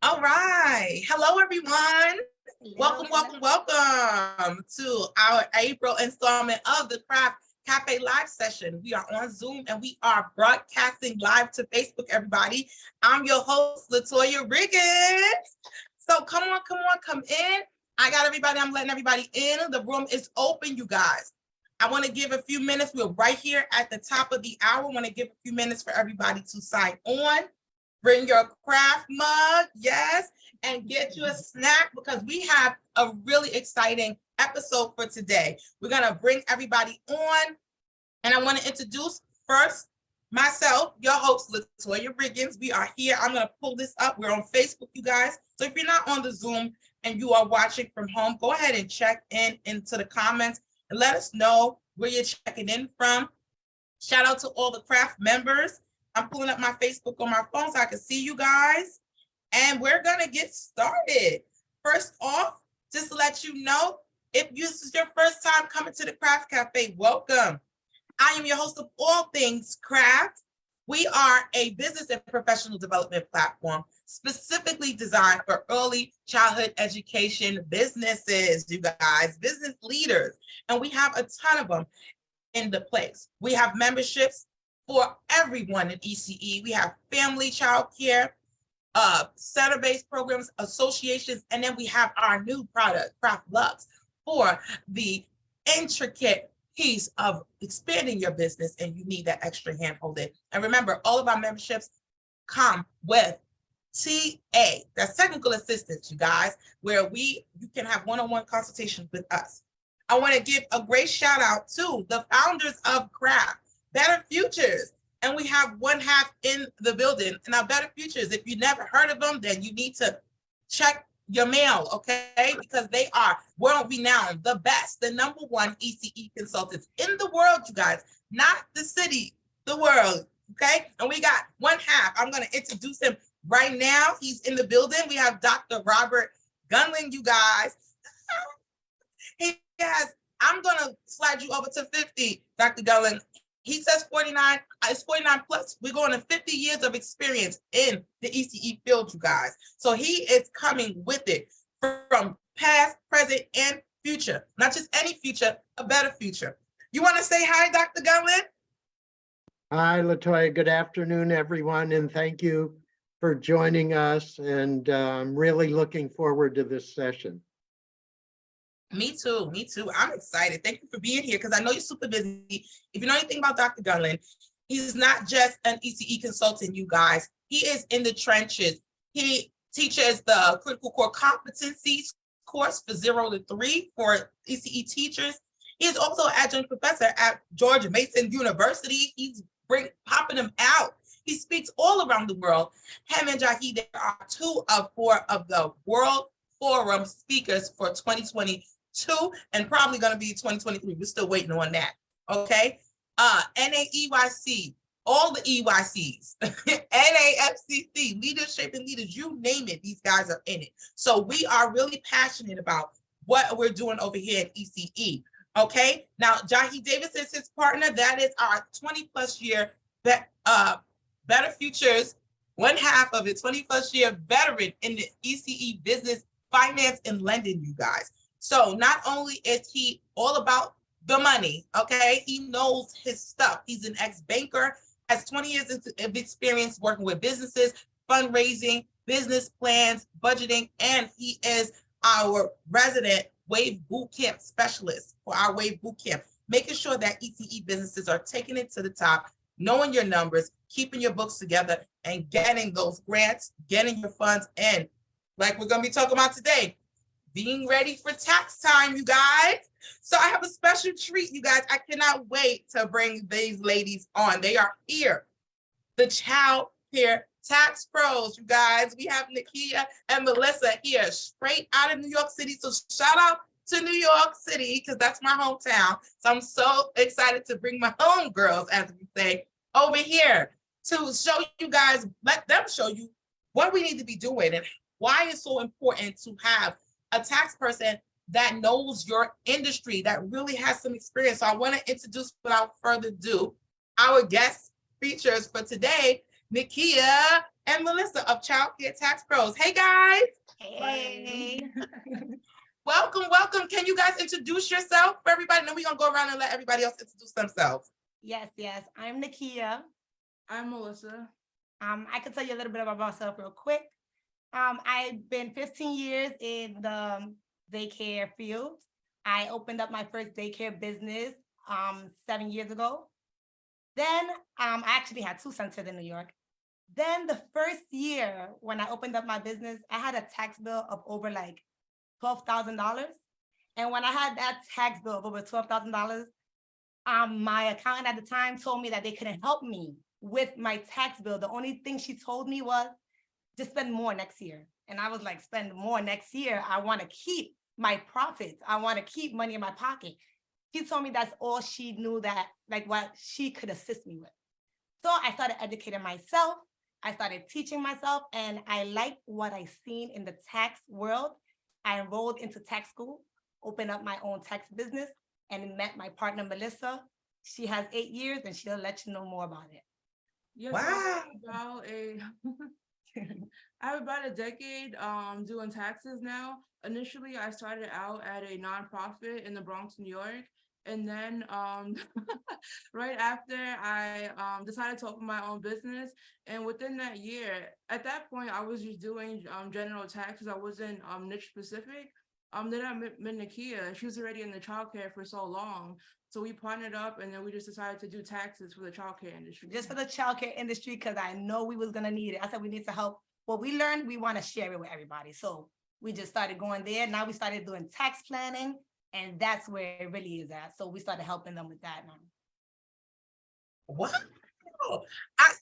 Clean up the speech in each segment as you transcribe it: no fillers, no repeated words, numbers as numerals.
All right. Hello, everyone. Hello, Welcome, welcome, welcome to our April installment of the Craft Cafe Live session. We are on Zoom and we are broadcasting live to Facebook, everybody. I'm your host, Latoya Riggins. So come on, come in. I got everybody. I'm letting everybody in. The room is open, you guys. I want to give a few minutes. We're right here at the top of the hour. I want to give a few minutes for everybody to sign on. Bring your craft mug, yes, and get you a snack because we have a really exciting episode for today. We're going to bring everybody on, and I want to introduce first myself, your host, Latoya Riggins. We are here. I'm going to pull this up. We're on Facebook, you guys. So if you're not on the Zoom and you are watching from home, go ahead and check into the comments and let us know where you're checking in from. Shout out to all the craft members. I'm pulling up my Facebook on my phone so I can see you guys. And we're going to get started. First off, just to let you know, if this is your first time coming to the Craft Cafe, welcome. I am your host of all things craft. We are a business and professional development platform specifically designed for early childhood education businesses, you guys, business leaders. And we have a ton of them in the place. We have memberships for everyone in ECE. We have family child care, center-based programs, associations, and then we have our new product, Craft Lux, for the intricate piece of expanding your business and you need that extra hand holding. And remember, all of our memberships come with TA, that's technical assistance, you guys, where you can have one-on-one consultations with us. I want to give a great shout out to the founders of Craft, Better Futures, and we have one half in the building. And our Better Futures, if you never heard of them, then you need to check your mail, okay? Because they are world-renowned, the best, the #1 ECE consultants in the world, you guys, not the city, the world, okay? And we got one half. I'm going to introduce him right now. He's in the building. We have Dr. Robert Gunling, you guys. I'm going to slide you over to 50, Dr. Gunling. He says 49, it's 49 plus. We're going to 50 years of experience in the ECE field, you guys. So he is coming with it from past, present, and future. Not just any future, a better future. You want to say hi, Dr. Gunling? Hi, Latoya. Good afternoon, everyone, and thank you for joining us. And I'm really looking forward to this session. Me too. I'm excited. Thank you for being here because I know you're super busy. If you know anything about Dr. Gunling, he's not just an ECE consultant, you guys. He is in the trenches. He teaches the critical core competencies course for 0 to 3 for ECE teachers. He is also an adjunct professor at George Mason University. He's popping them out. He speaks all around the world. Him and Jahi, they are 2 of 4 of the World Forum speakers for 2022 and probably going to be 2023. We're still waiting on that. Okay. NAEYC, all the EYCs, NAFCC, leadership and leaders, you name it, these guys are in it. So we are really passionate about what we're doing over here at ECE. Okay. Now, Jahi Davis is his partner. That is our 20 plus year Better Futures, one half of it, 20 plus year veteran in the ECE business, finance, and lending, you guys. So not only is he all about the money, okay, he knows his stuff. He's an ex-banker, has 20 years of experience working with businesses, fundraising, business plans, budgeting, and he is our resident Wave Bootcamp specialist for our Wave Bootcamp, making sure that ECE businesses are taking it to the top, knowing your numbers, keeping your books together, and getting those grants, getting your funds in. Like we're going to be talking about today, being ready for tax time, you guys. So I have a special treat, you guys. I cannot wait to bring these ladies on. They are here. The Childcare Tax Pros, you guys. We have Nekea and Melissa here, straight out of New York City. So shout out to New York City, because that's my hometown. So I'm so excited to bring my home girls, as we say, over here to show you guys, let them show you what we need to be doing and why it's so important to have a tax person that knows your industry, that really has some experience. So I want to introduce, without further ado, our guest features for today, Nekea and Melissa of Childcare Tax Pros. Hey guys. Hey. Welcome, welcome. Can you guys introduce yourself for everybody? Then we're gonna go around and let everybody else introduce themselves. Yes. I'm Nekea. I'm Melissa. I can tell you a little bit about myself real quick. I've been 15 years in the daycare field. I opened up my first daycare business 7 years ago. Then I actually had 2 centers in New York. Then the first year when I opened up my business, I had a tax bill of over like $12,000. And when I had that tax bill of over $12,000, my accountant at the time told me that they couldn't help me with my tax bill. The only thing she told me was just spend more next year. And I was like, spend more next year. I want to keep my profits. I want to keep money in my pocket. She told me that's all she knew, that like what she could assist me with. So I started educating myself. I started teaching myself, and I liked what I seen in the tax world. I enrolled into tax school, opened up my own tax business, and met my partner, Melissa. She has 8 years, and she'll let you know more about it. Yes, Wow. I have about a decade doing taxes now. Initially, I started out at a nonprofit in the Bronx, New York. And then right after, I decided to open my own business. And within that year, at that point, I was just doing general taxes. I wasn't niche specific. Then I met Nekea. She was already in the childcare for so long. So we partnered up, and then we just decided to do taxes for the childcare industry. Just for the childcare industry, because I know we was gonna need it. I said we need to help. What we learned, we want to share it with everybody. So we just started going there. Now we started doing tax planning, and that's where it really is at. So we started helping them with that now. Wow.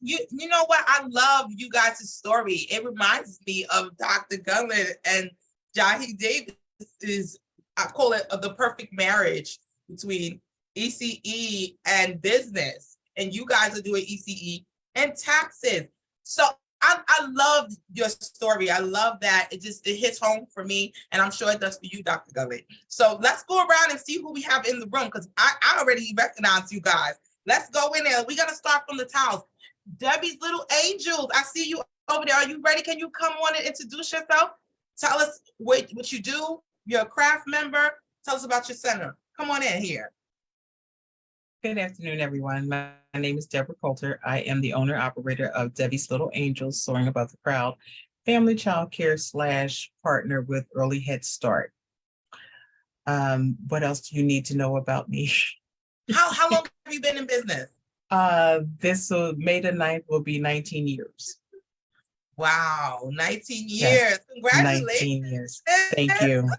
You know what? I love you guys' story. It reminds me of Dr. Gunland and Jahi Davis is, I call it the perfect marriage between ECE and business. And you guys are doing ECE and taxes. So I love your story. I love that. It hits home for me, and I'm sure it does for you, Dr. Gully. So let's go around and see who we have in the room, because I already recognize you guys. Let's go in there. We're gonna start from the towels. Debbie's Little Angels, I see you over there. Are you ready? Can you come on and introduce yourself? Tell us what you do. You're a craft member. Tell us about your center. Come on in here. Good afternoon, everyone. My name is Deborah Coulter. I am the owner operator of Debbie's Little Angels, Soaring Above the Crowd, family child care / partner with Early Head Start. What else do you need to know about me? How long have you been in business? May the 9th will be 19 years. Wow, 19 years. Yes. Congratulations. 19 years. Thank you.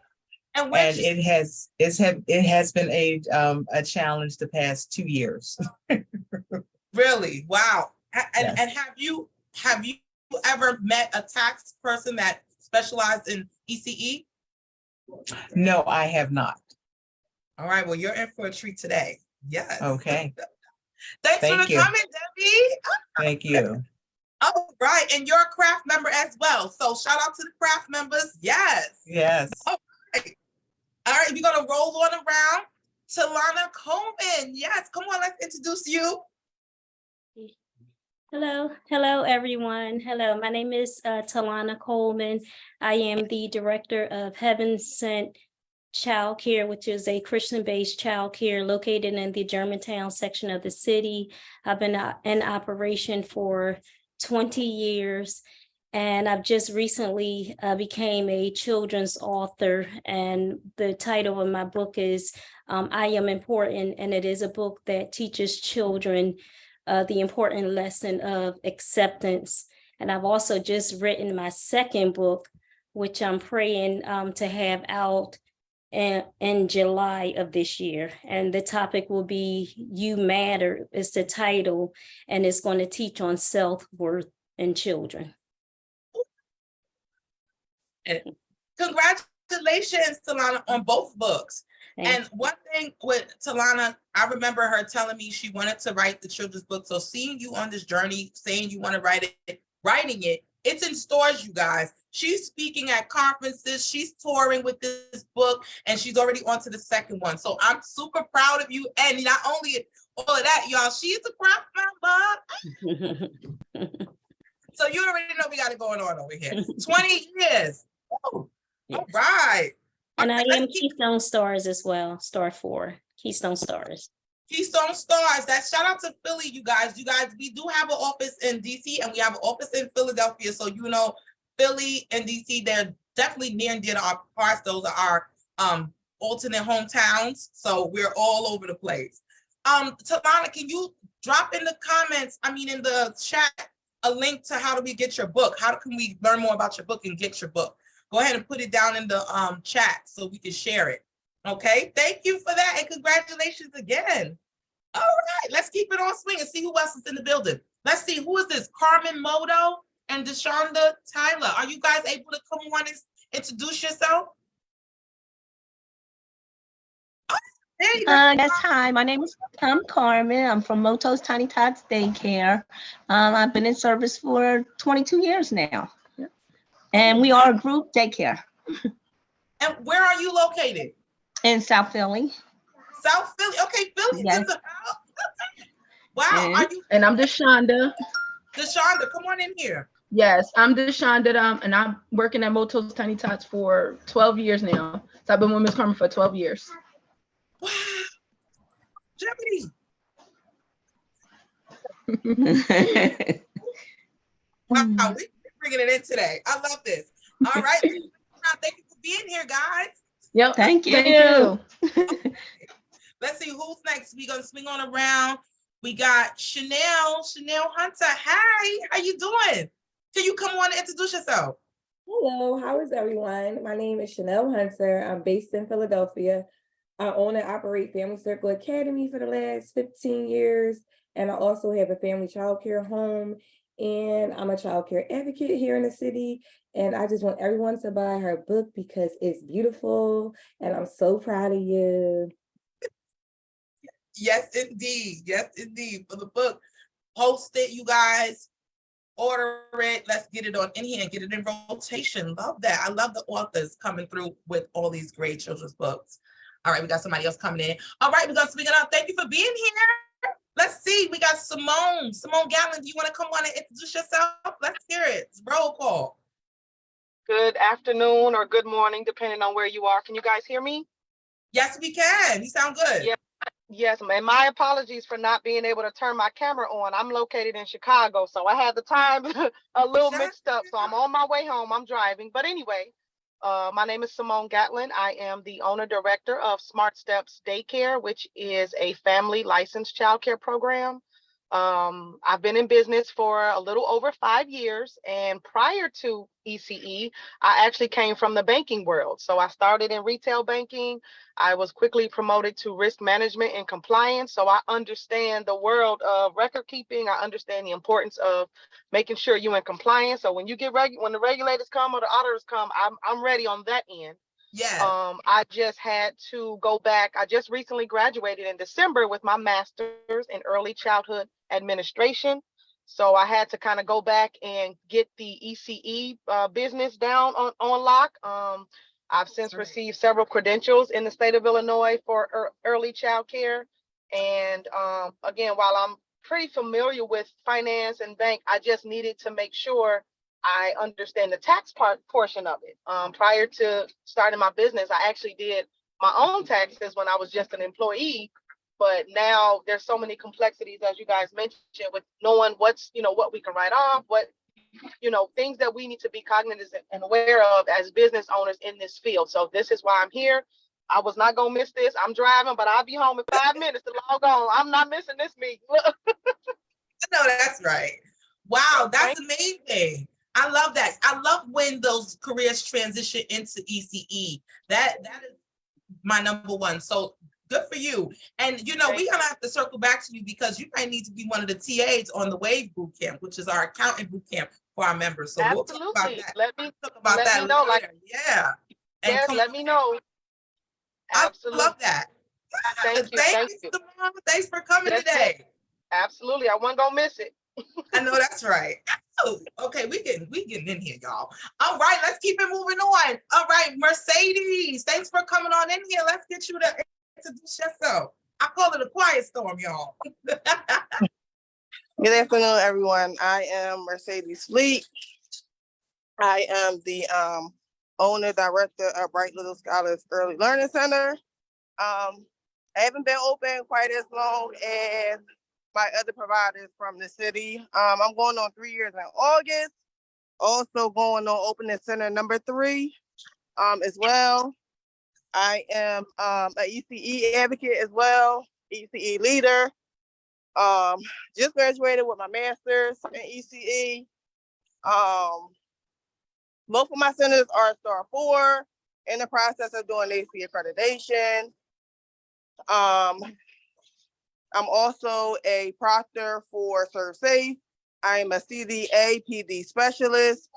And it has been a challenge the past 2 years. Really? Wow. And, Yes. and have you ever met a tax person that specialized in ECE? No, I have not. All right, well, you're in for a treat today. Yes. Okay. Thanks Thank for you. coming, Debbie. Thank you. Oh, right. And you're a craft member as well. So shout out to the craft members. Yes. Yes. Oh, right. All right, we're gonna roll on around. Talana Coleman. Yes, come on, let's introduce you. Hello, everyone. Hello, my name is Talana Coleman. I am the director of Heaven Sent Childcare, which is a Christian-based childcare located in the Germantown section of the city. I've been in operation for 20 years, and I've just recently became a children's author, and the title of my book is I Am Important, and it is a book that teaches children the important lesson of acceptance. And I've also just written my second book, which I'm praying to have out in July of this year. And the topic will be You Matter is the title, and it's going to teach on self-worth in children. Congratulations, Talana, on both books. And one thing with Talana, I remember her telling me she wanted to write the children's book. So seeing you on this journey, saying you want to write it, writing it, it's in stores, you guys. She's speaking at conferences, she's touring with this book, and she's already on to the second one. So I'm super proud of you. And not only all of that, y'all. She's a crop member. So you already know we got it going on over here. 20 years. Woo. Yes. All right. And I Okay, am let's keep Keystone Stars as well, star 4, Keystone Stars. Keystone Stars. That shout out to Philly, you guys. You guys, we do have an office in DC and we have an office in Philadelphia. So you know, Philly and DC, they're definitely near and dear to our hearts. Those are our alternate hometowns. So we're all over the place. Talana, can you drop in the comments, in the chat, a link to how do we get your book? How can we learn more about your book and get your book? Go ahead and put it down in the chat so we can share it. Okay, thank you for that and congratulations again. All right, let's keep it on swing and see who else is in the building. Let's see, who is this? Carmen Moto and Deshonda Tyler. Are you guys able to come on and introduce yourself? Oh, there you go. Yes, hi, my name is Carmen. I'm from Moto's Tiny Tots Daycare. I've been in service for 22 years now. And we are a group daycare And where are you located? in South Philly. South Philly. Okay, Philly's Yes. in the house. Wow, Mhm. are you And I'm Deshonda. Deshonda? Come on in here. Yes, I'm Deshonda, and I'm working at Moto's Tiny Tots for 12 years now. So I've been with Ms. Carmen for 12 years. Wow, Germany. Wow, we're bringing it in today. I love this. All right, thank you for being here, guys. Yep. Thank you. Thank you. Let's see who's next. We're gonna swing on around. We got Chanel Hunter. Hi, how you doing? Can you come on and introduce yourself? Hello, how is everyone? My name is Chanel Hunter. I'm based in Philadelphia. I own and operate Family Circle Academy for the last 15 years, and I also have a family childcare home, and I'm a childcare advocate here in the city, and I just want everyone to buy her book because it's beautiful, and I'm so proud of you. Yes, indeed. Yes, indeed. For the book, post it, you guys. Order it. Let's get it on in here and get it in rotation. Love that. I love the authors coming through with all these great children's books. All right, we got somebody else coming in. All right, we're gonna speak it up. Thank you for being here. Let's see. We got Simone. Simone Gallon, do you want to come on and introduce yourself? Let's hear it. It's roll call. Good afternoon or good morning, depending on where you are. Can you guys hear me? Yes, we can. You sound good. Yeah. Yes, and my apologies for not being able to turn my camera on. I'm located in Chicago, so I had the time a little mixed up. So I'm on my way home. I'm driving. But anyway, my name is Simone Gatlin. I am the owner director of Smart Steps Daycare, which is a family licensed childcare program. I've been in business for a little over 5 years, and prior to ECE, I actually came from the banking world. So I started in retail banking. I was quickly promoted to risk management and compliance. So I understand the world of record keeping. I understand the importance of making sure you're in compliance. So when you get when the regulators come or the auditors come, I'm ready on that end. Yeah. I just had to go back. I just recently graduated in December with my master's in early childhood administration. So I had to kind of go back and get the ECE business down on lock. I've since received several credentials in the state of Illinois for early childcare. And again, while I'm pretty familiar with finance and bank, I just needed to make sure I understand the tax portion of it. Prior to starting my business, I actually did my own taxes when I was just an employee. But now there's so many complexities, as you guys mentioned, with knowing what's, what we can write off, what, things that we need to be cognizant and aware of as business owners in this field. So this is why I'm here. I was not going to miss this. I'm driving, but I'll be home in 5 minutes to log on. I'm not missing this meeting. No, that's right. Wow, that's amazing. I love that. I love when those careers transition into ECE. That is my number one. So good for you. And we're gonna have to circle back to you because you might need to be one of the TAs on the WAVE boot camp, which is our accountant boot camp for our members. So we'll talk about that. Let me know. Later. Yeah. And yes, let me know. Absolutely. I love that. Thank you. Thank you. Simone. Thanks for coming today. Absolutely. I wasn't gonna miss it. I know that's right. Okay, we getting in here, y'all. All right, let's keep it moving on. All right, Mercedes, thanks for coming on in here. Let's get you to introduce yourself. I call it a quiet storm, y'all. Good afternoon, everyone. I am Mercedes Fleet. I am the owner, director of Bright Little Scholars Early Learning Center. I haven't been open quite as long as my other providers from the city. I'm going on 3 years in August. Also going on opening center number 3 as well. I am an ECE advocate as well, ECE leader. Just graduated with my master's in ECE. Both of my centers are Star 4, in the process of doing AC accreditation. I'm also a proctor for ServeSafe. I am a CDA PD specialist.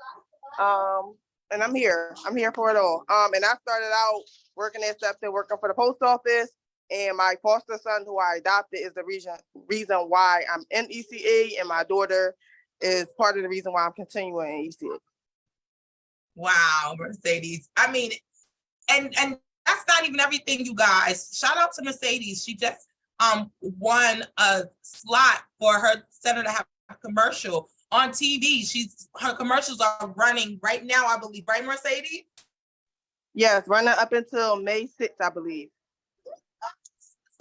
And I'm here for it all. And I started out working at SEPTA, working for the post office. And my foster son, who I adopted, is the reason why I'm in ECE, and my daughter is part of the reason why I'm continuing in ECE. Wow, Mercedes. I mean, and that's not even everything, you guys. Shout out to Mercedes. She just won a slot for her center to have a commercial on TV. Her commercials are running right now, I believe, right, Mercedes? Yes, running up until May 6th, I believe.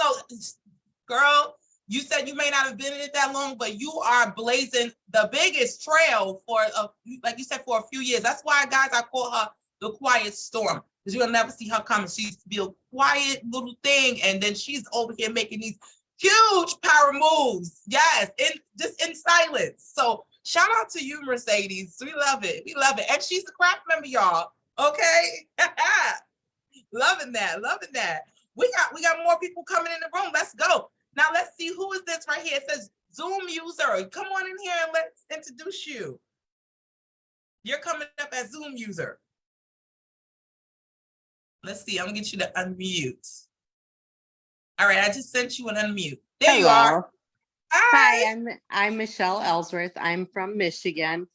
So, girl, you said you may not have been in it that long, but you are blazing the biggest trail for, like you said, for a few years. That's why, guys, I call her the quiet storm, because you'll never see her coming. She used to be a quiet little thing, and then she's over here making these huge power moves. Yes, just in silence. So shout out to you, Mercedes. We love it. We love it. And she's a craft member, y'all. Okay. Loving that. We got more people coming in the room. Let's go. Now let's see, who is this right here? It says Zoom user. Come on in here and let's introduce you. You're coming up as Zoom user. Let's see, I'm gonna get you to unmute. All right, I just sent you an unmute. There you are. Hi, I'm Michelle Ellsworth. I'm from Michigan.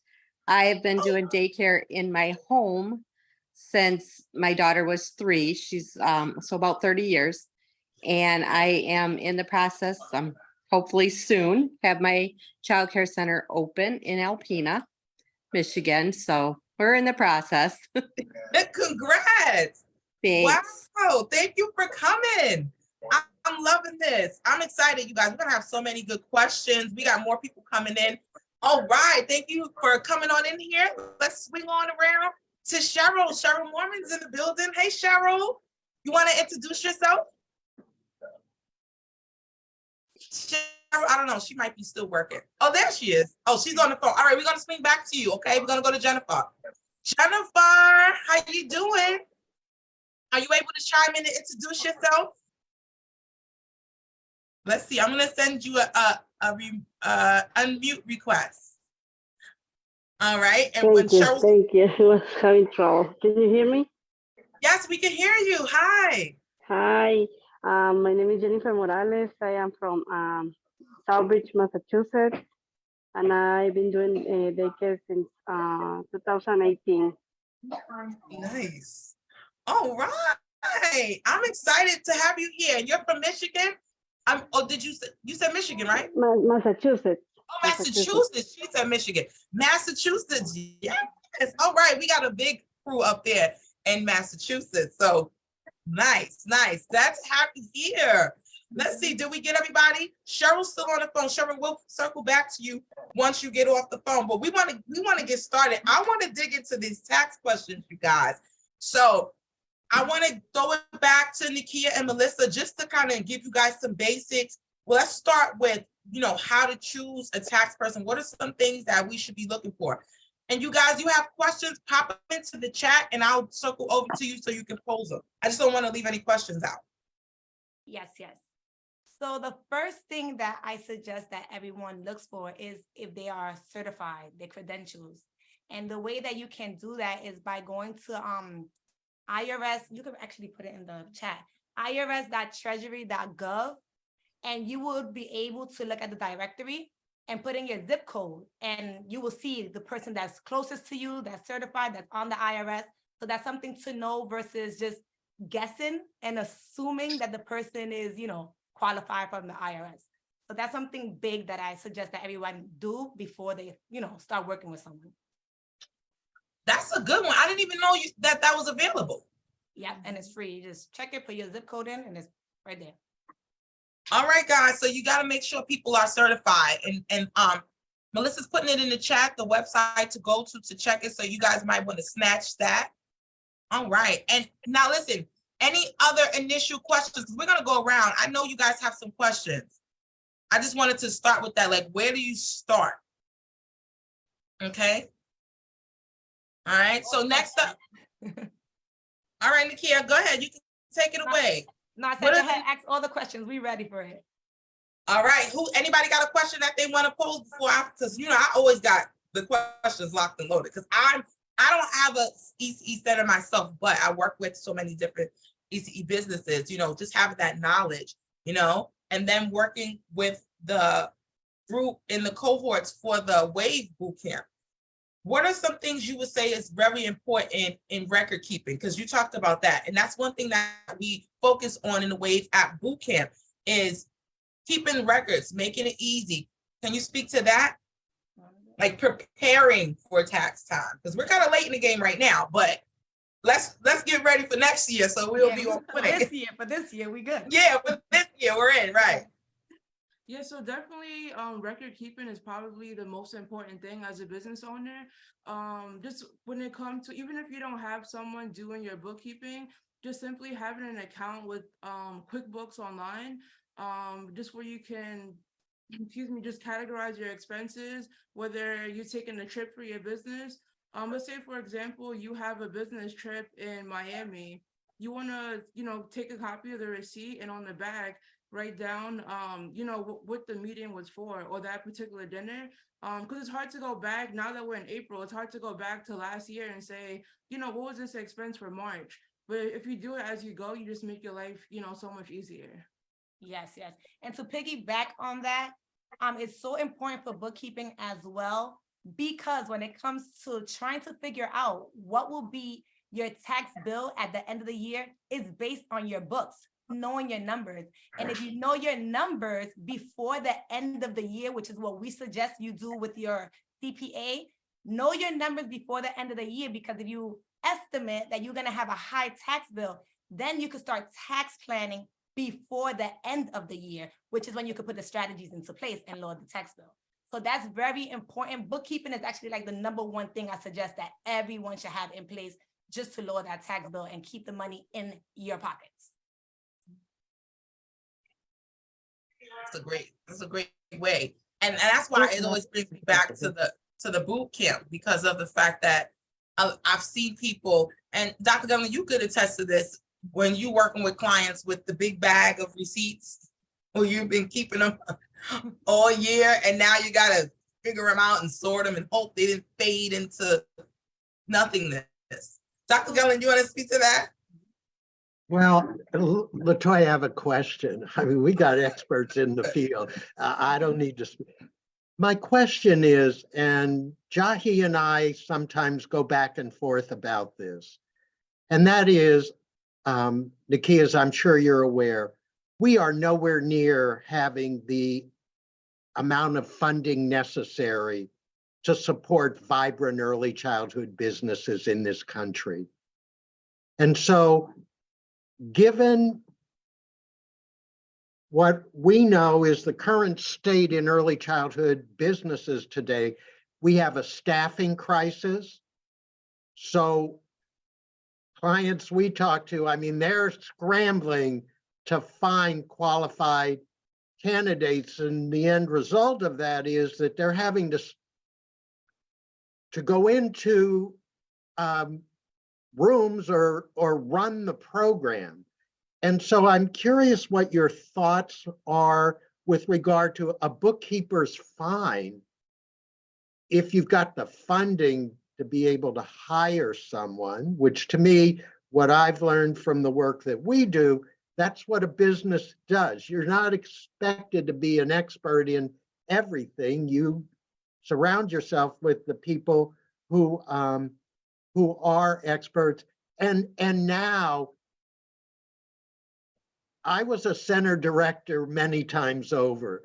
I have been doing daycare in my home since my daughter was 3. She's so about 30 years. And I am in the process, hopefully soon, have my child care center open in Alpena, Michigan. So we're in the process. Congrats. Thanks. Wow, thank you for coming. I'm loving this. I'm excited, you guys. We're gonna have so many good questions. We got more people coming in. All right, thank you for coming on in here. Let's swing on around to Cheryl. Cheryl Mormon's in the building. Hey, Cheryl, you want to introduce yourself? Cheryl, I don't know. She might be still working. Oh, there she is. Oh, she's on the phone. All right, we're gonna swing back to you. Okay, we're gonna go to Jennifer. Jennifer, how you doing? Are you able to chime in and introduce yourself? Let's see. I'm gonna send you a unmute request. All right. And when Cheryl, thank you. I was having trouble. Can you hear me? yes, we can hear you. Hi. Hi. My name is Jennifer Morales. I am from Southbridge, Massachusetts, and I've been doing daycare since 2018. Nice. All right. I'm excited to have you here. You're from Michigan? You said Michigan, right? Massachusetts. Oh, Massachusetts. She said Michigan. Massachusetts, yes. All right, we got a big crew up there in Massachusetts. So nice. That's happy here. Let's see, did we get everybody? Cheryl's still on the phone. Cheryl, we'll circle back to you once you get off the phone. But we want to get started. I want to dig into these tax questions, you guys. So I want to throw it back to Nekea and Melissa just to kind of give you guys some basics. Well, let's start with, how to choose a tax person. What are some things that we should be looking for? And you guys, you have questions, pop them into the chat and I'll circle over to you so you can pose them. I just don't want to leave any questions out. Yes. So the first thing that I suggest that everyone looks for is if they are certified, their credentials. And the way that you can do that is by going to IRS. You can actually put it in the chat, irs.treasury.gov, and you will be able to look at the directory and put in your zip code, and you will see the person that's closest to you, that's certified, that's on the IRS. So that's something to know versus just guessing and assuming that the person is, qualify from the IRS. So that's something big that I suggest that everyone do before they, start working with someone. That's a good one. I didn't even know that was available. Yeah, and it's free. You just check it, put your zip code in, and it's right there. All right, guys. So you got to make sure people are certified, and Melissa's putting it in the chat, the website to go to check it. So you guys might want to snatch that. All right. And now listen, any other initial questions? Because we're going to go around. I know you guys have some questions. I just wanted to start with that. Like, where do you start? Okay. All right. So next up. All right, Nekea, go ahead. You can take it away. No, I said go ahead, ask all the questions. We ready for it. All right. Anybody got a question that they want to pose before because I always got the questions locked and loaded because I don't have a ECE center myself, but I work with so many different ECE businesses, just having that knowledge, and then working with the group in the cohorts for the WAVE bootcamp. What are some things you would say is very important in record keeping? Because you talked about that. And that's one thing that we focus on in the WAVE app bootcamp is keeping records, making it easy. Can you speak to that? Like preparing for tax time? Because we're kind of late in the game right now, but let's get ready for next year. So we'll be on point. For this year, we good. Yeah, for this year, we're in, right. Yeah, so definitely record keeping is probably the most important thing as a business owner. Just when it comes to, even if you don't have someone doing your bookkeeping, just simply having an account with QuickBooks Online, just where you can, just categorize your expenses, whether you're taking a trip for your business. Let's say, for example, you have a business trip in Miami. You want to, take a copy of the receipt and on the back, write down, what the meeting was for or that particular dinner. Because it's hard to go back now that we're in April. It's hard to go back to last year and say, what was this expense for March? But if you do it as you go, you just make your life, so much easier. Yes. And to piggyback on that, it's so important for bookkeeping as well, because when it comes to trying to figure out what will be your tax bill at the end of the year is based on your books, knowing your numbers. And if you know your numbers before the end of the year, which is what we suggest you do with your CPA, know your numbers before the end of the year, because if you estimate that you're going to have a high tax bill, then you could start tax planning before the end of the year, which is when you could put the strategies into place and lower the tax bill. So that's very important. Bookkeeping is actually like the number one thing I suggest that everyone should have in place just to lower that tax bill and keep the money in your pockets. That's a great way. And that's why it always brings me back to the boot camp, because of the fact that I've seen people, and Dr. Governor, you could attest to this, when you're working with clients with the big bag of receipts, or you've been keeping them all year, and now you got to figure them out and sort them and hope they didn't fade into nothingness. Dr. Governor, you want to speak to that? Well, LaToya, I have a question. I mean, we got experts in the field. I don't need to speak. My question is, and Jahi and I sometimes go back and forth about this, and that is, Nekea, as I'm sure you're aware, we are nowhere near having the amount of funding necessary to support vibrant early childhood businesses in this country. And so, given what we know is the current state in early childhood businesses today, we have a staffing crisis. So clients we talk to, I mean, they're scrambling to find qualified candidates. And the end result of that is that they're having to go into rooms or run the program. And so I'm curious what your thoughts are with regard to a bookkeeper's fine if you've got the funding to be able to hire someone, which to me, what I've learned from the work that we do, that's what a business does. You're not expected to be an expert in everything. You surround yourself with the people who are experts. And now I was a center director many times over.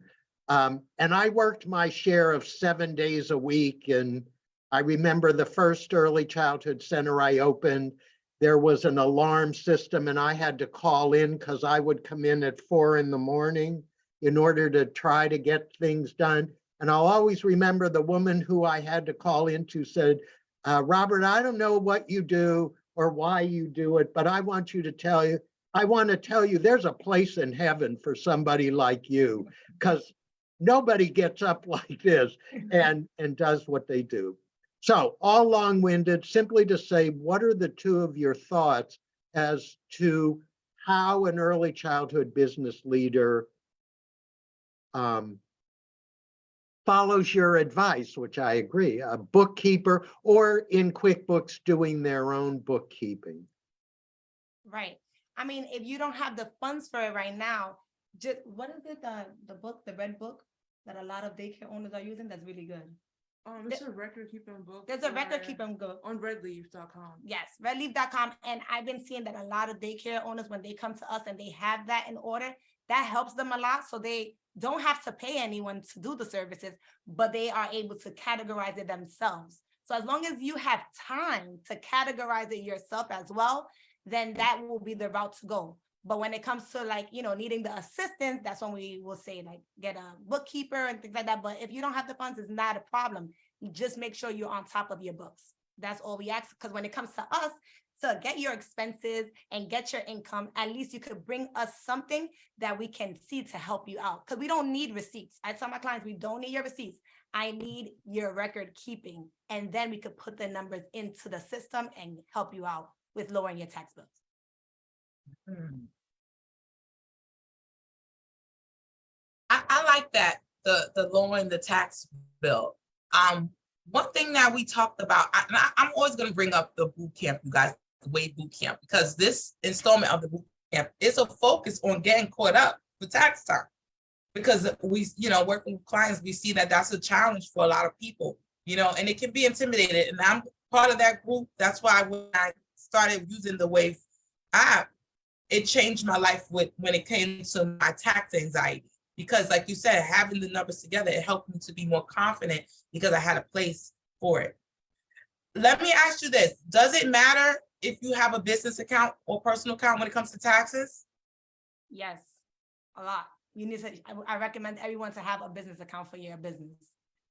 And I worked my share of 7 days a week. And I remember the first early childhood center I opened, there was an alarm system and I had to call in because I would come in at 4 a.m. in order to try to get things done. And I'll always remember the woman who I had to call into said, Robert, I don't know what you do or why you do it, but I want to tell you there's a place in heaven for somebody like you, because nobody gets up like this and does what they do. So all long-winded, simply to say, what are the two of your thoughts as to how an early childhood business leader follows your advice, which I agree, a bookkeeper or in QuickBooks doing their own bookkeeping? Right. I mean, if you don't have the funds for it right now, just what is it, the book, the red book that a lot of daycare owners are using that's really good? It's a record keeping book. There's a record keeping book on redleaf.com. Yes, redleaf.com. And I've been seeing that a lot of daycare owners, when they come to us and they have that in order, that helps them a lot. So they don't have to pay anyone to do the services, but they are able to categorize it themselves. So as long as you have time to categorize it yourself as well, then that will be the route to go. But when it comes to, like, you know, needing the assistance, that's when we will say, like, get a bookkeeper and things like that. But if you don't have the funds, it's not a problem. You just make sure you're on top of your books. That's all we ask. Because when it comes to us, to get your expenses and get your income, at least you could bring us something that we can see to help you out. Because we don't need receipts. I tell my clients, we don't need your receipts. I need your record keeping. And then we could put the numbers into the system and help you out with lowering your tax bills. I like that, the lowering the tax bill. One thing that we talked about, I'm always going to bring up the boot camp, you guys, the WADE boot camp, because this installment of the boot camp is a focus on getting caught up for tax time. Because we, you know, working with clients, we see that that's a challenge for a lot of people, you know, and it can be intimidated. And I'm part of that group. That's why when I started using the WAVE app, it changed my life when it came to my tax anxiety. Because like you said, having the numbers together, it helped me to be more confident because I had a place for it. Let me ask you this. Does it matter if you have a business account or personal account when it comes to taxes? Yes, a lot. You need to, I recommend everyone to have a business account for your business.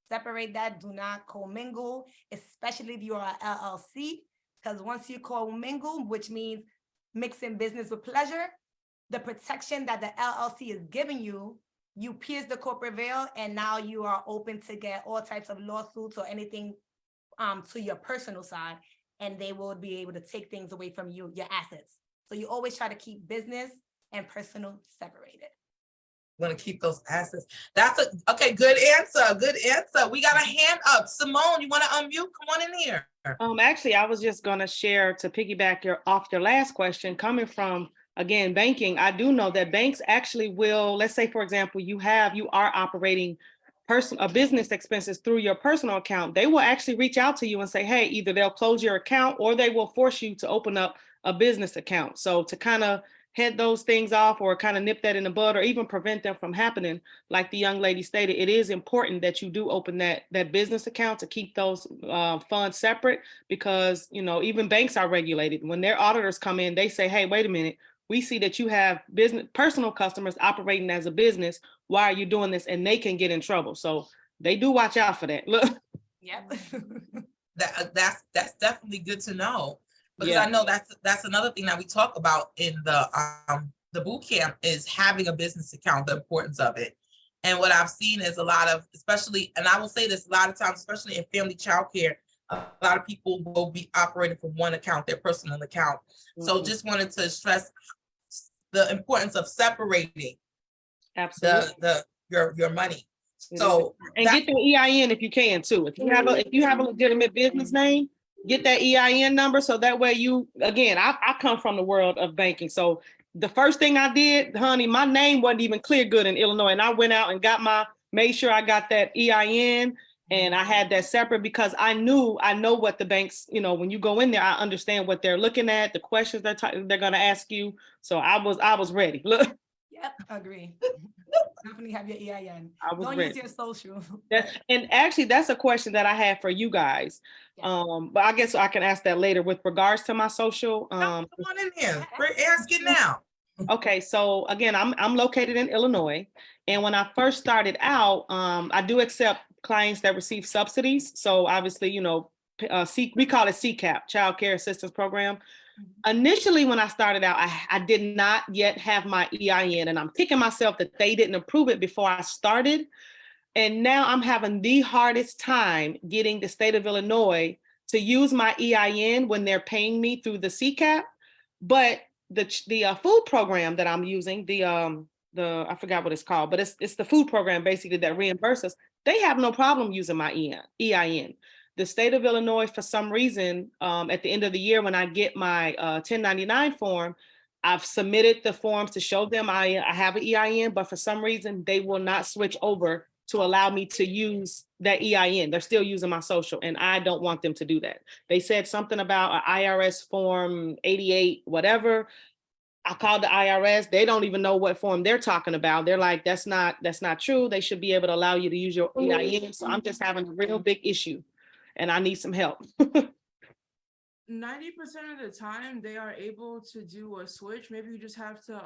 Separate that, do not commingle, especially if you are an LLC, because once you commingle, which means mixing business with pleasure, the protection that the LLC is giving you, you pierce the corporate veil, and now you are open to get all types of lawsuits or anything to your personal side, and they will be able to take things away from you, your assets. So you always try to keep business and personal separated. Want to keep those assets. That's okay. Good answer. Good answer. We got a hand up. Simone, you want to unmute? Come on in here. Actually, I was just going to share to piggyback off your last question, coming from, again, banking. I do know that banks actually will, let's say, for example, you are operating business expenses through your personal account. They will actually reach out to you and say, hey, either they'll close your account or they will force you to open up a business account. So to kind of head those things off or kind of nip that in the bud or even prevent them from happening, like the young lady stated, it is important that you do open that business account to keep those funds separate, because, you know, even banks are regulated. When their auditors come in, they say, hey, wait a minute, we see that you have personal customers operating as a business. Why are you doing this? And they can get in trouble. So they do watch out for that. Look. Yep. That's definitely good to know. Because Yeah. I know that's another thing that we talk about in the boot camp is having a business account, the importance of it. And what I've seen is a lot of, especially, and I will say this a lot of times, especially in family childcare, a lot of people will be operating from one account, their personal account. Mm-hmm. So just wanted to stress the importance of separating your money. So and get the EIN if you can too. If you have a legitimate business name, get that EIN number, so that way I come from the world of banking. So the first thing I did, honey, my name wasn't even clear good in Illinois. And I went out and made sure I got that EIN, and I had that separate because I know what the banks, you know, when you go in there, I understand what they're looking at, the questions they're going to ask you. So I was ready. Look. Yep, agree. Definitely have your EIN. I was Don't ready. use your social. And actually, that's a question that I had for you guys. But I guess I can ask that later with regards to my social. Come on in here. Ask it now. Okay, so again, I'm located in Illinois, and when I first started out, I do accept clients that receive subsidies. So obviously, you know, we call it CCAP, Child Care Assistance Program. Initially, when I started out, I did not yet have my EIN, and I'm kicking myself that they didn't approve it before I started. And now I'm having the hardest time getting the state of Illinois to use my EIN when they're paying me through the CCAP. But the food program that I'm using, I forgot what it's called, but it's the food program basically that reimburses. They have no problem using my EIN. The state of Illinois, for some reason, at the end of the year, when I get my 1099 form, I've submitted the forms to show them I have an EIN, but for some reason, they will not switch over to allow me to use that EIN. They're still using my social, and I don't want them to do that. They said something about an IRS form 88, whatever. I called the IRS. They don't even know what form they're talking about. They're like, that's not true. They should be able to allow you to use your EIN. So I'm just having a real big issue, and I need some help. 90% of the time they are able to do a switch. Maybe you just have to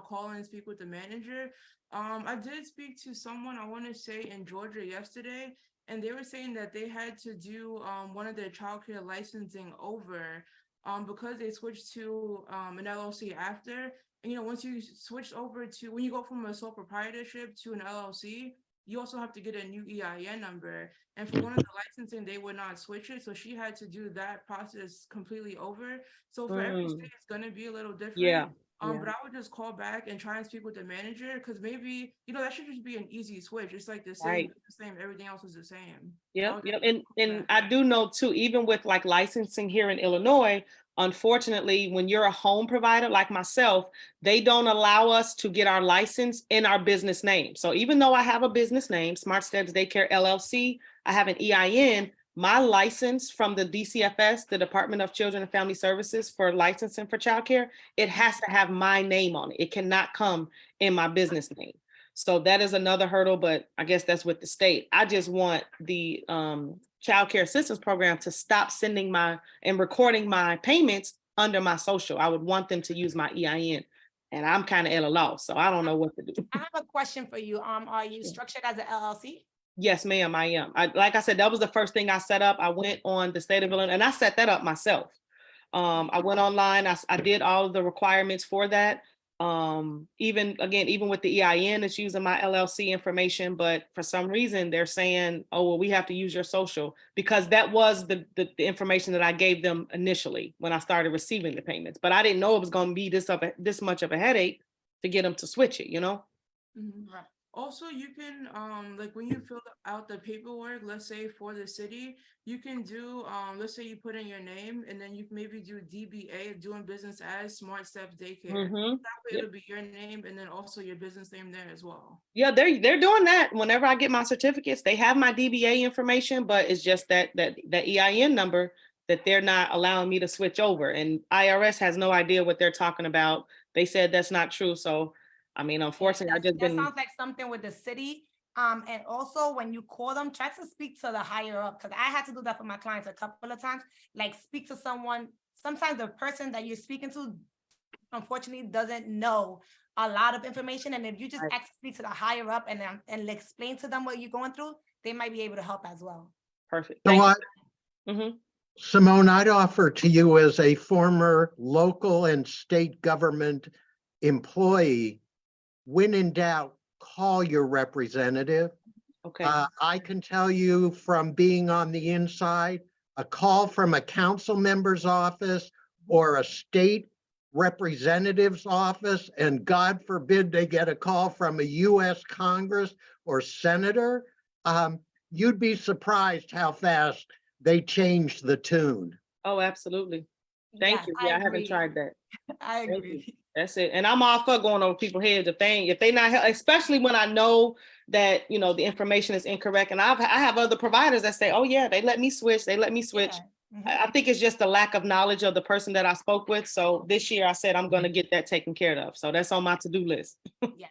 call and speak with the manager. I did speak to someone, I want to say in Georgia yesterday, and they were saying that they had to do one of their childcare licensing over because they switched to an LLC after. And once you switch over to, when you go from a sole proprietorship to an LLC, you also have to get a new EIN number. And for one of the licensing, they would not switch it. So she had to do that process completely over. So for every state, it's going to be a little different. Yeah. But I would just call back and try and speak with the manager, because maybe, that should just be an easy switch. It's like the same, everything else is the same. Yep. And I do know too, even with like licensing here in Illinois, unfortunately, when you're a home provider like myself, they don't allow us to get our license in our business name. So even though I have a business name, Smart Steps Daycare LLC, I have an EIN, my license from the DCFS, the Department of Children and Family Services, for licensing for childcare, it has to have my name on it. It cannot come in my business name. So that is another hurdle, but I guess that's with the state. I just want the Child Care Assistance Program to stop sending and recording my payments under my social. I would want them to use my EIN, and I'm kind of at a loss, so I don't know what to do. I have a question for you. Are you structured as an LLC? Yes, ma'am, I am. Like I said, that was the first thing I set up. I went on the state of Illinois, and I set that up myself. I went online. I did all of the requirements for that. Even with the EIN, it's using my LLC information, but for some reason they're saying, oh, well, we have to use your social, because that was the information that I gave them initially when I started receiving the payments. But I didn't know it was going to be this much of a headache to get them to switch it, Right. Also, you can, like when you fill out the paperwork, let's say for the city, you can do, let's say you put in your name, and then you can maybe do DBA, doing business as Smart Steps Daycare. That way it'll be your name and then also your business name there as well. Yeah, they're doing that. Whenever I get my certificates, they have my DBA information, but it's just that EIN number that they're not allowing me to switch over. And IRS has no idea what they're talking about. They said that's not true. So I mean, unfortunately, that sounds like something with the city. And also when you call them, try to speak to the higher up, because I had to do that for my clients a couple of times. Like, speak to someone. Sometimes the person that you're speaking to, unfortunately, doesn't know a lot of information. And if you just speak to the higher up and explain to them what you're going through, they might be able to help as well. Perfect. So Simone, I'd offer to you, as a former local and state government employee, when in doubt, call your representative. Okay. I can tell you from being on the inside, a call from a council member's office or a state representative's office, and God forbid they get a call from a US Congress or senator, you'd be surprised how fast they change the tune. Oh, absolutely. Thank you. Yeah, I haven't tried that. I agree. That's it. And I'm all for going over people's heads if they not, especially when I know that, the information is incorrect. And I have other providers that say, oh yeah, they let me switch. I think it's just the lack of knowledge of the person that I spoke with. So this year I said I'm going to get that taken care of. So that's on my to-do list. Yes,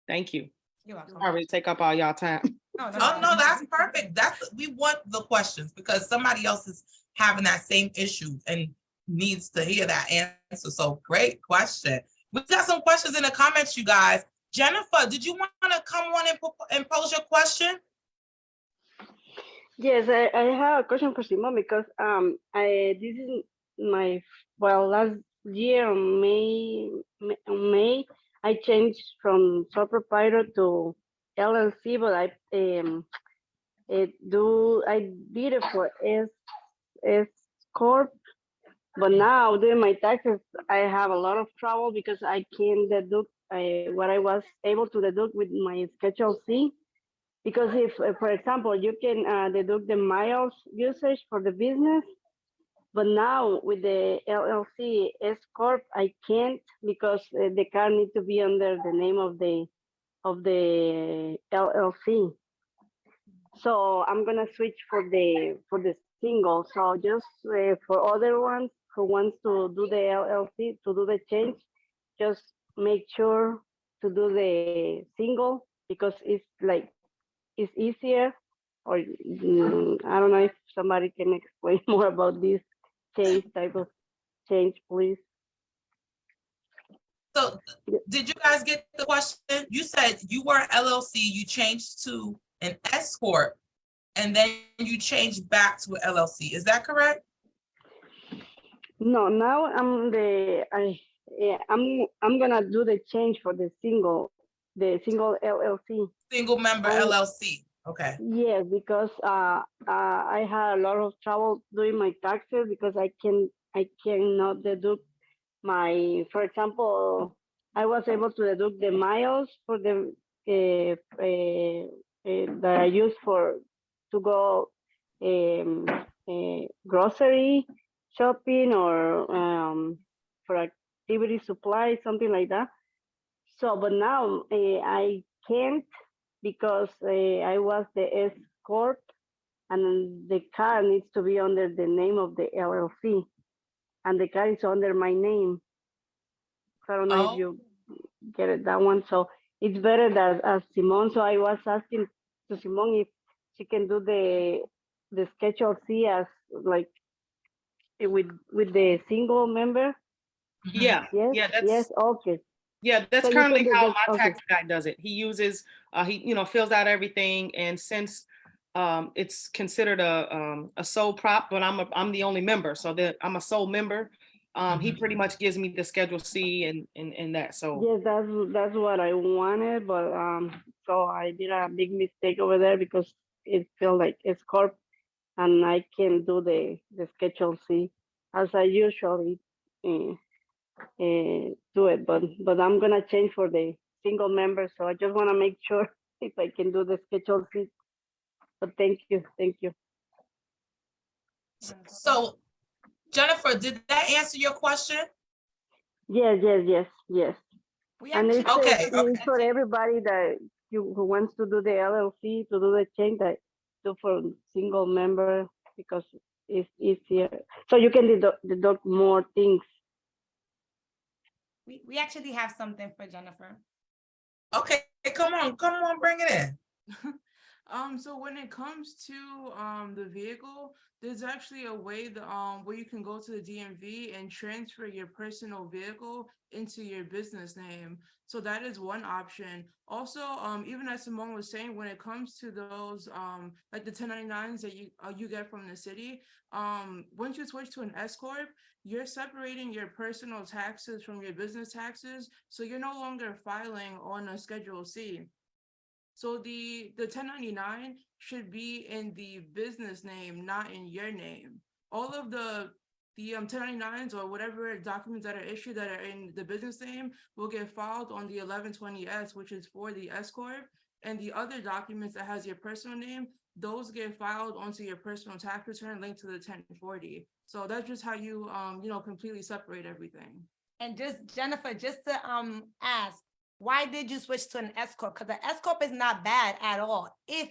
Thank you. you're welcome. Sorry to take up all y'all time. No, Oh, no, that's perfect. We want the questions because somebody else is having that same issue and needs to hear that answer. So great question. We got some questions in the comments, you guys. Jennifer, did you want to come on and pose your question? Yes, I have a question for Simon because this is my last year on May I changed from sole proprietor to LLC, but I did it for S corp. But now doing my taxes, I have a lot of trouble because I can't deduct what I was able to deduct with my Schedule C. Because if, for example, you can deduct the miles usage for the business, but now with the LLC S corp, I can't because the car needs to be under the name of the LLC. So I'm gonna switch for the single. So just for other ones who wants to do the LLC to do the change, just make sure to do the single because it's easier. Or I don't know if somebody can explain more about this type of change, please. So did you guys get the question? You said you were LLC, you changed to an S corp, and then you changed back to an LLC. Is that correct? No, now I'm gonna do the change for the single LLC. Single member LLC. Okay. Yes, because I had a lot of trouble doing my taxes because I cannot deduct my, for example, I was able to deduct the miles for the that I use to go grocery shopping or for activity supplies, something like that. So, but now I can't because I was the S corp and the car needs to be under the name of the LLC and the car is under my name. So I don't know if you get it, that one. So it's better that as Simone, so I was asking to Simone if she can do the Schedule C as like with the single member. Yeah. Yes. Yeah. Yes. Okay. Yeah, that's So you currently can how deduct- my okay. tax guy does it. He uses, he fills out everything, and since it's considered a sole prop, but I'm the only member, so that I'm a sole member. He pretty much gives me the Schedule C and that. So yes, that's what I wanted, but so I did a big mistake over there because it felt like it's corp, and I can do the Schedule C as I usually do it, but I'm gonna change for the single member, so I just want to make sure if I can do the Schedule C. But thank you. So Jennifer, did that answer your question? Yes. And it's, Okay. it's for everybody that who wants to do the LLC to do the change, that do for single member because it's easier. So you can deduct more things. We actually have something for Jennifer. Okay, come on, bring it in. So when it comes to the vehicle, there's actually a way where you can go to the DMV and transfer your personal vehicle into your business name. So that is one option. Also, even as Simone was saying, when it comes to those like the 1099s that you get from the city, once you switch to an S corp, you're separating your personal taxes from your business taxes, so you're no longer filing on a Schedule C. So the 1099 should be in the business name, not in your name. All of the 1099s or whatever documents that are issued that are in the business name will get filed on the 1120S, which is for the S corp, and the other documents that has your personal name, those get filed onto your personal tax return linked to the 1040. So that's just how you completely separate everything. And just Jennifer, just to ask, why did you switch to an S corp? Because the S corp is not bad at all if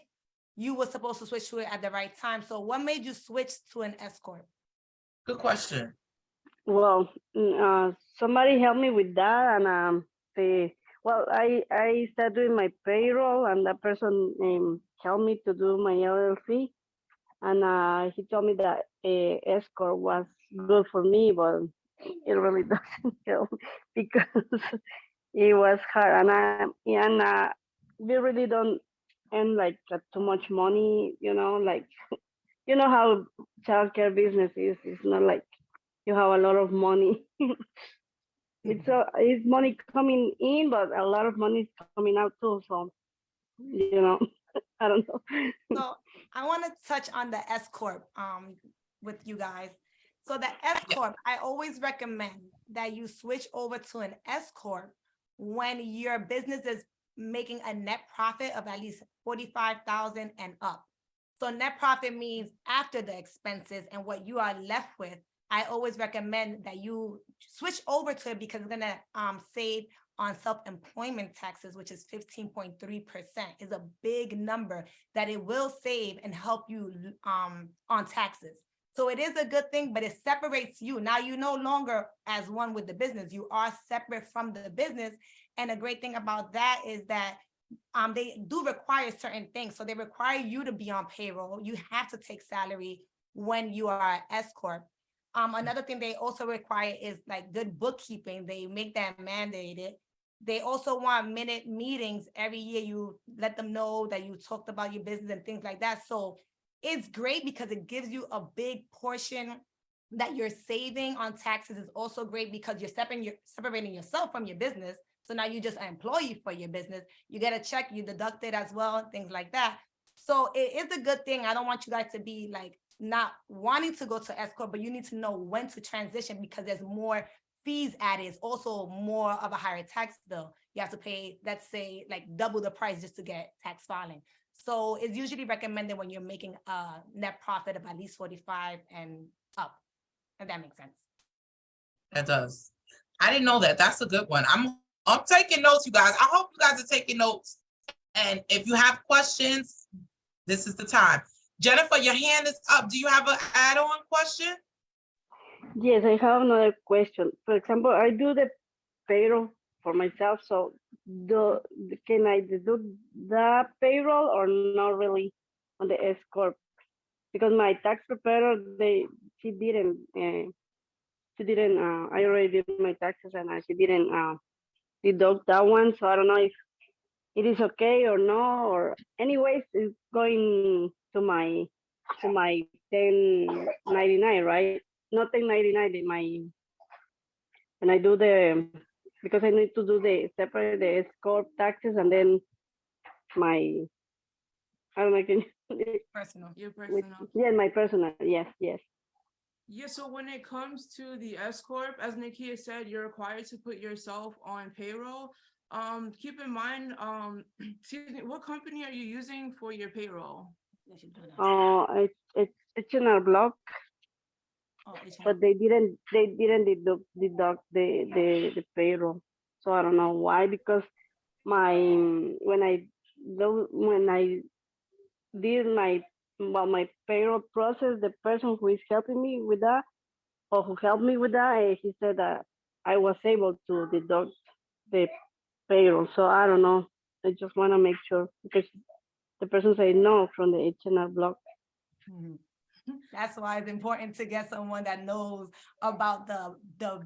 you were supposed to switch to it at the right time. So what made you switch to an S corp? Good question. Well, somebody helped me with that, and I started doing my payroll, and that person helped me to do my LLC, and he told me that S corp was good for me, but it really doesn't help because it was hard, and we really don't earn like too much money, like you know how childcare business is. It's not like you have a lot of money. It's money coming in, but a lot of money is coming out too. So, I don't know. So I want to touch on the S corp with you guys. So the S corp, I always recommend that you switch over to an S corp when your business is making a net profit of at least $45,000 and up. So net profit means after the expenses and what you are left with. I always recommend that you switch over to it because it's gonna save on self-employment taxes, which is 15.3%. Is a big number that it will save and help you on taxes. So it is a good thing, but it separates you. Now you no longer as one with the business. You are separate from the business. And a great thing about that is that they do require certain things. So they require you to be on payroll. You have to take salary when you are an S corp. Another thing they also require is like good bookkeeping. They make that mandated. They also want minute meetings every year. You let them know that you talked about your business and things like that. So it's great because it gives you a big portion that you're saving on taxes. Is also great because you're separating yourself from your business. So now you just an employee for your business. You get a check, you deduct it as well, things like that. So it is a good thing. I don't want you guys to be like not wanting to go to S corp, but you need to know when to transition because there's more fees added. It's also more of a higher tax bill. You have to pay, let's say, like double the price just to get tax filing. So it's usually recommended when you're making a net profit of at least 45 and up. If that makes sense. That does. I didn't know that. That's a good one. I'm taking notes, you guys. I hope you guys are taking notes. And if you have questions, this is the time. Jennifer, your hand is up. Do you have an add-on question? Yes, I have another question. For example, I do the payroll for myself. So can I do the payroll or not really on the S corp? Because my tax preparer, she didn't. I already did my taxes and she didn't deduct that one. So I don't know if it is okay or no. Or anyways, it's going to my 1099, right? Not 1099. And I do because I need to do the separate the S corp taxes and then my, I don't know. Personal. Your personal. Yeah, my personal. Yes. Yeah, so when it comes to the S corp, as Nekea said, you're required to put yourself on payroll. Keep in mind, excuse me, what company are you using for your payroll? It's in our blog. But they didn't deduct the payroll. So I don't know why, because when I did my payroll process, the person who is helping me with that, or who helped me with that, he said that I was able to deduct the payroll. So I don't know. I just want to make sure because the person said no from the H&R blog. Mm-hmm. That's why it's important to get someone that knows about the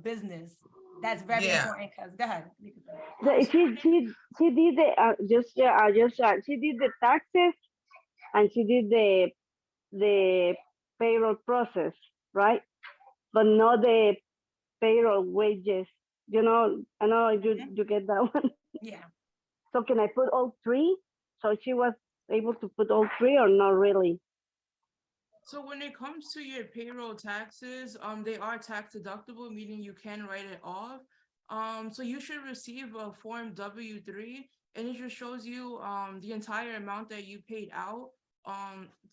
business. That's very important. Because go ahead. She did she did the taxes and she did the payroll process, right? But not the payroll wages. I know you get that one. Yeah. So can I put all three? So she was able to put all three or not really? So when it comes to your payroll taxes, they are tax deductible, meaning you can write it off. So you should receive a form W-3 and it just shows you the entire amount that you paid out,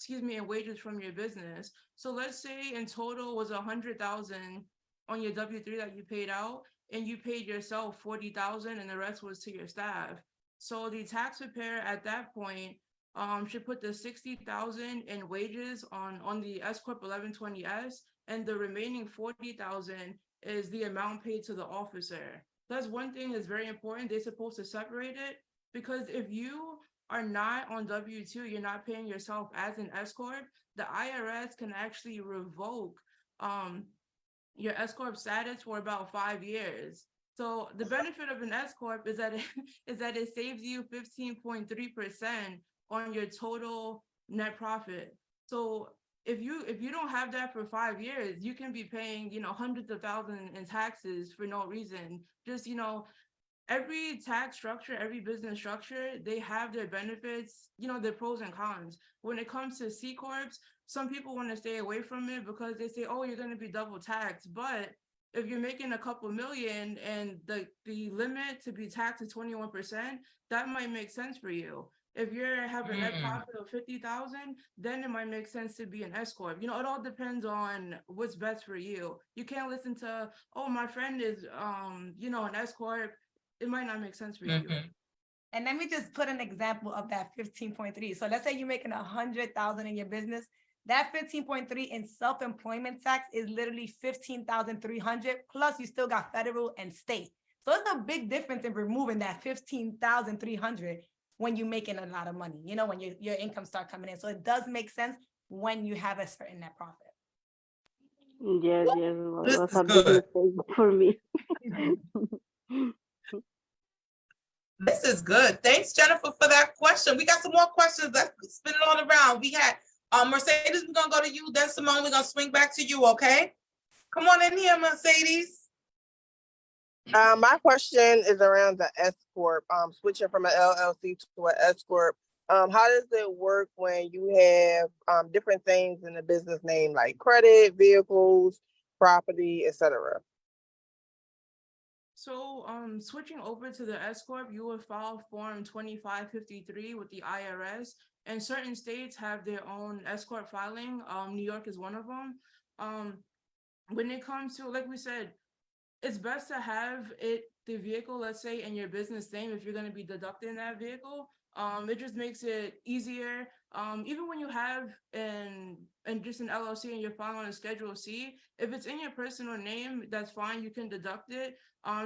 in wages from your business. So let's say in total was 100,000 on your W-3 that you paid out, and you paid yourself 40,000 and the rest was to your staff. So the tax preparer at that point should put the 60,000 in wages on the S Corp 1120S, and the remaining 40,000 is the amount paid to the officer. That's one thing that's very important. They're supposed to separate it, because if you are not on W-2, you're not paying yourself as an S Corp, the IRS can actually revoke your S Corp status for about 5 years. So the benefit of an S Corp is that it saves you 15.3% on your total net profit. So if you don't have that for 5 years, you can be paying, hundreds of thousands in taxes for no reason. Just, every tax structure, every business structure, they have their benefits, their pros and cons. When it comes to C Corps, some people want to stay away from it because they say, oh, you're going to be double taxed. But if you're making a couple million and the limit to be taxed is 21%, that might make sense for you. If you're having a net profit of 50,000, then it might make sense to be an S Corp. It all depends on what's best for you. You can't listen to, oh, my friend is, an S Corp. It might not make sense for you. And let me just put an example of that 15.3. So let's say you're making 100,000 in your business. That 15.3 in self-employment tax is literally 15,300, plus you still got federal and state. So it's a big difference in removing that 15,300 when you're making a lot of money, when your income start coming in. So it does make sense when you have a certain net profit. Yes, This that's is a big good. mistake for me. This is good. Thanks, Jennifer, for that question. We got some more questions. Let's spin it all around. We had Mercedes, we're gonna go to you, then Simone, we're gonna swing back to you, okay? Come on in here, Mercedes. My question is around the S Corp, switching from an LLC to an S Corp. How does it work when you have different things in the business name, like credit, vehicles, property, etc.? So switching over to the S Corp, you would file Form 2553 with the IRS, and certain states have their own S Corp filing. New York is one of them. When it comes to, like we said, it's best to have the vehicle, let's say, in your business name if you're going to be deducting that vehicle. It just makes it easier. Even when you have just an LLC and you're filing on a Schedule C, if it's in your personal name, that's fine. You can deduct it.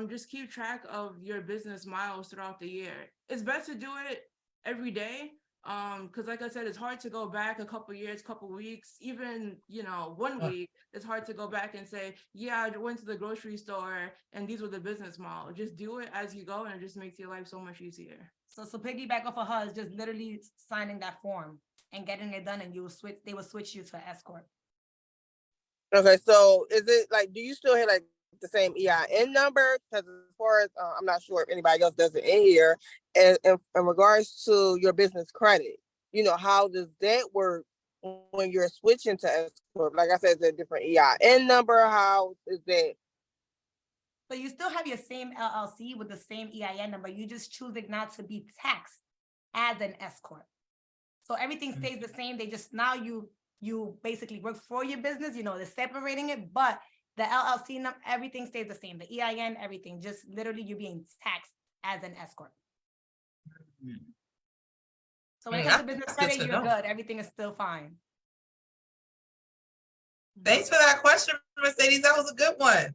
Just keep track of your business miles throughout the year. It's best to do it every day. Because like I said, it's hard to go back a couple years, couple weeks, even, 1 week. It's hard to go back and say, yeah, I went to the grocery store and these were the business miles. Just do it as you go, and it just makes your life so much easier. So piggyback off of her is just literally signing that form and getting it done, and they will switch you to an S Corp. Okay, so is it like, do you still have like the same EIN number? Because as far as I'm not sure if anybody else does it in here, and in regards to your business credit, how does that work when you're switching to S Corp? Like I said, is there a different EIN number? How is that? So you still have your same LLC with the same EIN number. You just choosing not to be taxed as an S Corp. So everything stays the same. They just, now you basically work for your business, they're separating it, but the LLC number, everything stays the same. The EIN, everything, just literally you being taxed as an S Corp. So when it comes to business credit, you're good. Everything is still fine. Thanks for that question, Mercedes. That was a good one.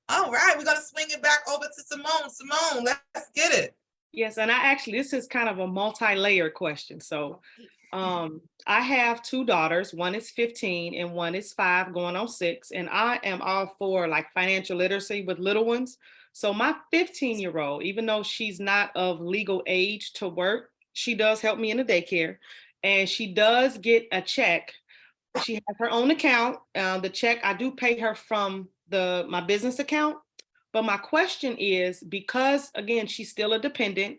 All right, we're gonna swing it back over to Simone. Simone, let's get it. Yes, and this is kind of a multi-layered question. So I have 2 daughters. One is 15 and one is 5 going on 6. And I am all for like financial literacy with little ones. So my 15-year-old, even though she's not of legal age to work, she does help me in the daycare, and she does get a check. She has her own account. The check, I do pay her from my business account. But my question is, because again, she's still a dependent,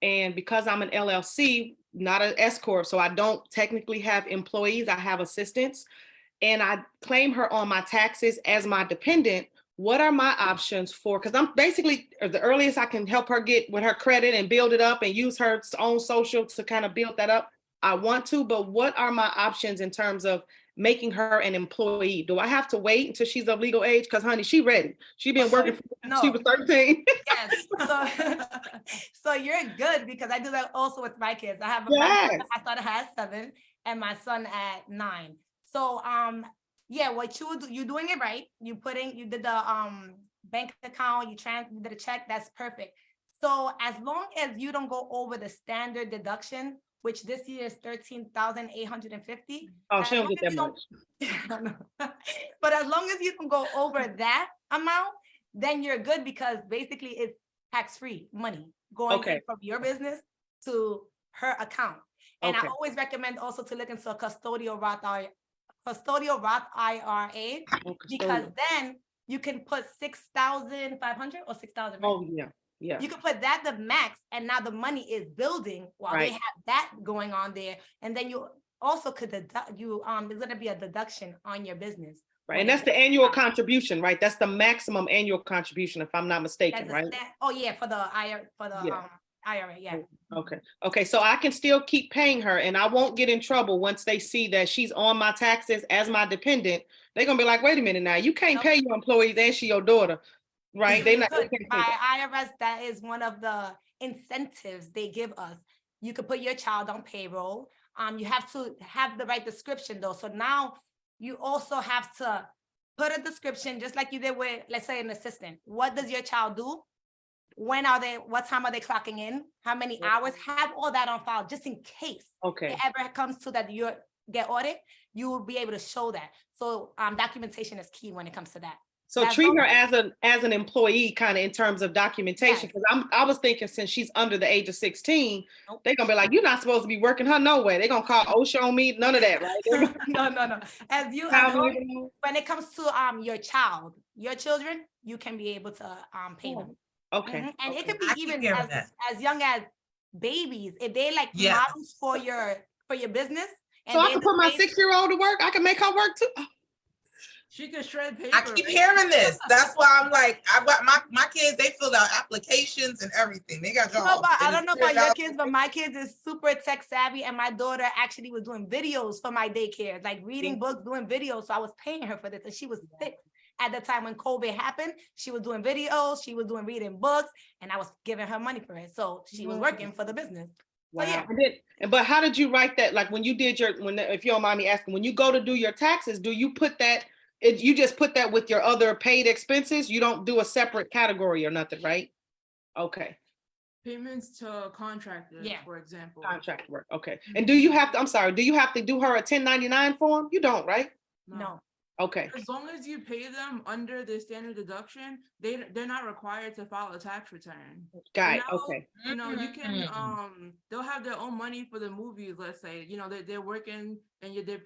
and because I'm an LLC, not an S Corp, so I don't technically have employees, I have assistants, and I claim her on my taxes as my dependent. What are my options for, because I'm basically the earliest I can help her get with her credit and build it up and use her own social to kind of build that up, I want to, but what are my options in terms of making her an employee? Do I have to wait until she's of legal age? Because honey, she ready. She been working since she was 13. Yes. So you're good, because I do that also with my kids. I have Yes. I started her at 7 and my son at 9. So yeah, what you're doing it right. You did the bank account, you did a check, that's perfect. So as long as you don't go over the standard deduction, which this year is 13,850. Oh, she don't get that much. But as long as you don't go over that amount, then you're good, because basically it's tax-free money going in from your business to her account. And I always recommend also to look into a custodial Roth IRA, because then you can put 6,500 or 6,000. Oh yeah. Yeah. You can put that the max, and now the money is building while they have that going on there. And then you also could deduct, there's gonna be a deduction on your business. Right. And that's the annual contribution, right? That's the maximum annual contribution, if I'm not mistaken, right? Oh yeah, for the IRA, IRA, yeah. Okay. Okay. So I can still keep paying her, and I won't get in trouble once they see that she's on my taxes as my dependent. They're gonna be like, wait a minute now, you can't pay your employees and she your daughter. Right. They can't pay that. IRS, that is one of the incentives they give us. You could put your child on payroll. You have to have the right description though. So now you also have to put a description, just like you did with, let's say, an assistant. What does your child do? What time are they clocking in? How many hours? Have all that on file, just in case it ever comes to that you get audit, you will be able to show that. So documentation is key when it comes to that. So treat her as an employee, kind of in terms of documentation, because I was thinking since she's under the age of 16, they're gonna be like, you're not supposed to be working her no way. They're gonna call OSHA on me, none of that, right? No. When it comes to your children, you can be able to pay them. Okay. And it could be even as young as babies, if they like models for your business. So I can put my 6-year-old to work. I can make her work too. She can shred paper. I keep hearing this. That's why I'm like, I've got my kids, they filled out applications and everything. They got jobs. No, but I don't know about your kids, but my kids is super tech savvy, and my daughter actually was doing videos for my daycare, like reading books, doing videos. So I was paying her for this, and she was 6 at the time when COVID happened. She was doing videos, she was reading books, and I was giving her money for it. So she was working for the business. Wow. So, yeah. But how did you write that? Like when you did if you don't mind me asking, when you go to do your taxes, do you put that? You just put that with your other paid expenses? You don't do a separate category or nothing, right? Okay. Payments to contractors, for example. Contract work, okay. And do you have to do her a 1099 form? You don't, right? No. Okay. As long as you pay them under the standard deduction, they're not required to file a tax return. Got it. Okay. You know, you can they'll have their own money for the movies, let's say. You know, they're working and you're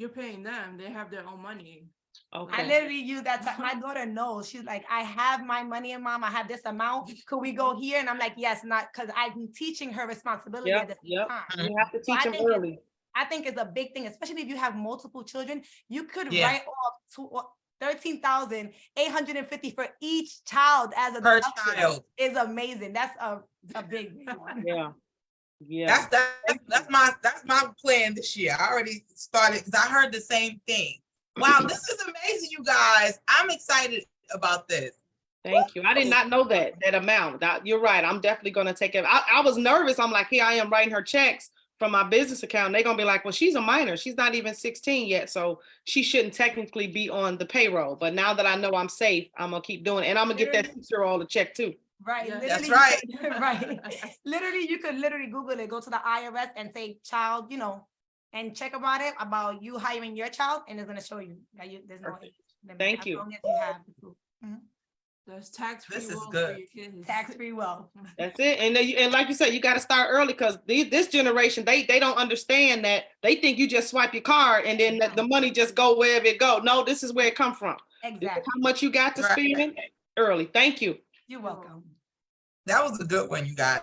paying them, they have their own money. Okay. I literally use that. My daughter knows. She's like, I have my money in, Mom. I have this amount. Could we go here? And I'm like, yes, not, because I'm teaching her responsibility at the same time. You have to teach them early. I think it's a big thing, especially if you have multiple children. You could write off 13,850 for each child as a deduction. Is amazing. That's a big one. Yeah. That's my plan this year. I already started because I heard the same thing. Wow, this is amazing, you guys. I'm excited about this. Thank you. I did not know that amount. You're right. I'm definitely going to take it. I was nervous. I'm like, here I am writing her checks from my business account. They're going to be like, well, she's a minor. She's not even 16 yet. So she shouldn't technically be on the payroll. But now that I know I'm safe, I'm going to keep doing it. And I'm going to get that 6-year-old a check too. Right. That's right. Right. Literally, you could Google it, go to the IRS and say child, and check about you hiring your child, and it's going to show you that there's no age limit. Thank you. As long as you have the proof. There's tax-free This is wealth good. for your kids. Tax-free wealth. That's it. And like you said, you got to start early, because this generation, they don't understand that. They think you just swipe your card and then the money just go wherever it go. No, this is where it come from. Exactly. How much you got to spend early. Thank you. You're welcome. That was a good one, you guys.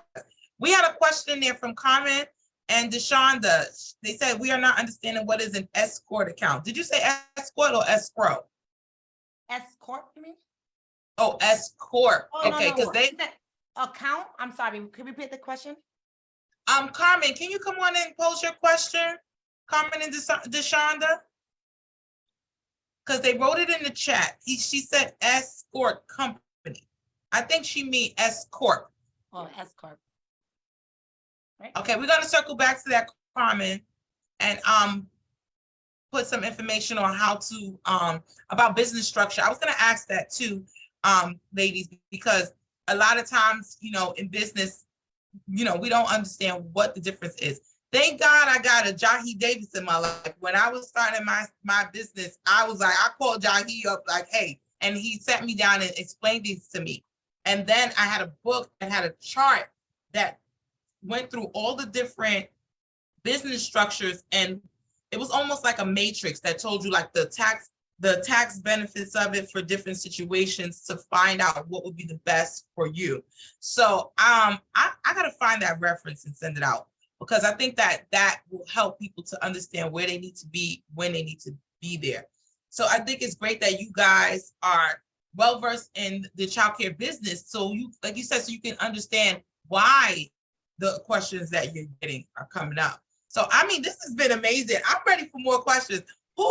We had a question there from Carmen and Deshonda. They said, we are not understanding what is an escort account. Did you say escort or escrow? Escort, you mean? Oh, escort. Oh, okay, because they account. I'm sorry. Can you repeat the question? Carmen, can you come on and pose your question? Carmen and Deshonda? because they wrote it in the chat. She said escort company. I think she mean S Corp. Oh, S Corp. Right. Okay, we're gonna circle back to that, Carmen, and put some information on how to about business structure. I was gonna ask that too, ladies, because a lot of times, you know, in business, you know, we don't understand what the difference is. Thank God I got a Jahi Davis in my life. When I was starting my business, I was like, I called Jahi up like, hey, and he sat me down and explained these to me. And then I had a book that had a chart that went through all the different business structures, and it was almost like a matrix that told you like the tax benefits of it for different situations to find out what would be the best for you. So I gotta find that reference and send it out, because I think that will help people to understand where they need to be when they need to be there. So I think it's great that you guys are well versed in the childcare business. So you, like you said, so you can understand why the questions that you're getting are coming up. So I mean, this has been amazing. I'm ready for more questions. Who